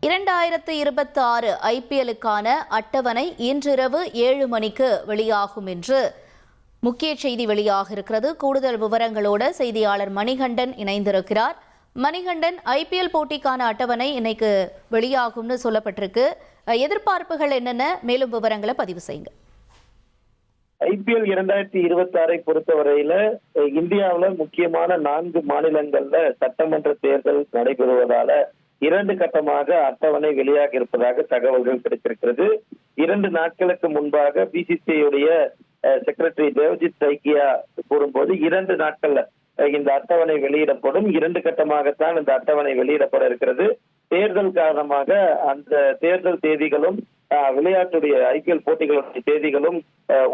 2026 ஐபிஎல்லுக்கான அட்டவணை இன்றிரவு 7 மணிக்கு வெளியாகும் என்று முக்கிய செய்தி வெளியாக இருக்கிறது. கூடுதல் விவரங்களோடு செய்தியாளர் மணிகண்டன் இணைந்திருக்கிறார். மணிகண்டன், ஐபிஎல் போட்டிக்கான அட்டவணை இன்னைக்கு வெளியாகும்னு சொல்லப்பட்டிருக்கு. எதிர்பார்ப்புகள் என்னென்ன, மேலும் விவரங்களை பதிவு செய்யுங்க. ஐபிஎல் 2026 பொறுத்தவரையில இந்தியாவில் முக்கியமான 4 மாநிலங்கள்ல சட்டமன்ற தேர்தல் நடைபெறுவதால 2 கட்டமாக அட்டவணை வெளியாக இருப்பதாக தகவல்கள் கிடைத்திருக்கிறது. 2 நாட்களுக்கு முன்பாக பிசிசிஐ செக்ரட்டரி தேவ்ஜித் சைக்கியா கூறும்போது 2 நாட்கள்ல இந்த அட்டவணை வெளியிடப்படும். 2 கட்டமாகத்தான் இந்த அட்டவணை வெளியிடப்பட இருக்கிறது. தேர்தல் காரணமாக அந்த தேர்தல் தேதிகளும் விளையாட்டுடைய ஐபிஎல் போட்டிகளுடைய தேதிகளும்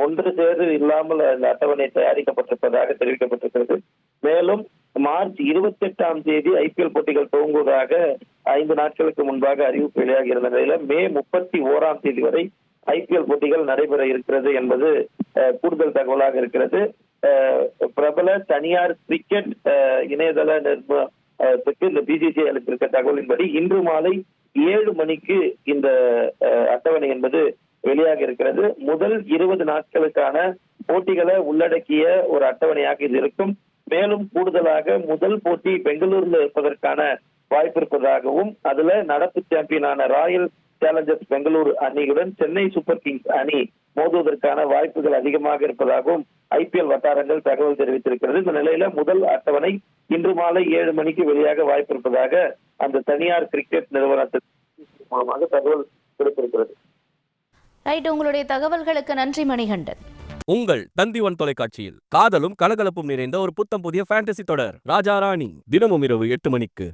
ஒன்று சேரு இல்லாமல் இந்த அட்டவணை தயாரிக்கப்பட்டிருப்பதாக தெரிவிக்கப்பட்டிருக்கிறது. மேலும் மார்ச் 28ஆம் தேதி ஐபிஎல் போட்டிகள் துவங்குவதாக 5 நாட்களுக்கு முன்பாக அறிவிப்பு வெளியாகி இருந்த நிலையில மே 31ஆம் தேதி வரை ஐபிஎல் போட்டிகள் நடைபெற இருக்கிறது என்பது கூடுதல் தகவலாக இருக்கிறது. பிரபல தனியார் கிரிக்கெட் இணையதள நிறுவனத்துக்கு இந்த பிசிசிஐ அளித்திருக்க தகவலின்படி இன்று மாலை 7 மணிக்கு இந்த அட்டவணை என்பது வெளியாக இருக்கிறது. முதல் 20 நாட்களுக்கான போட்டிகளை உள்ளடக்கிய ஒரு அட்டவணையாக இது இருக்கும். மேலும் கூடுதலாக முதல் போட்டி பெங்களூருல இருப்பதற்கான வாய்ப்பு இருப்பதாகவும், அதுல நடப்பு சாம்பியனான ராயல் சேலஞ்சர்ஸ் பெங்களூரு அணியுடன் சென்னை சூப்பர் கிங்ஸ் அணி மோதுவதற்கான வாய்ப்புகள் அதிகமாக இருப்பதாகவும் ஐபிஎல் வட்டாரங்கள் தகவல் தெரிவித்திருக்கிறது. இந்த நிலையில முதல் அட்டவணை இன்று மாலை 7 மணிக்கு வெளியாக வாய்ப்பு இருப்பதாக அந்த தனியார் கிரிக்கெட் நிறுவனத்தின் மூலமாக தகவல் கிடைத்திருக்கிறது. ரைட், உங்களுடைய தகவல்களுக்கு நன்றி மணிகண்டன். உங்கள் தந்திவன் தொலைக்காட்சியில் காதலும் கலகலப்பும் நிறைந்த ஒரு புத்தம் புதிய ஃபேண்டசி தொடர் ராஜா ராணி தினமும் இரவு 8 மணிக்கு.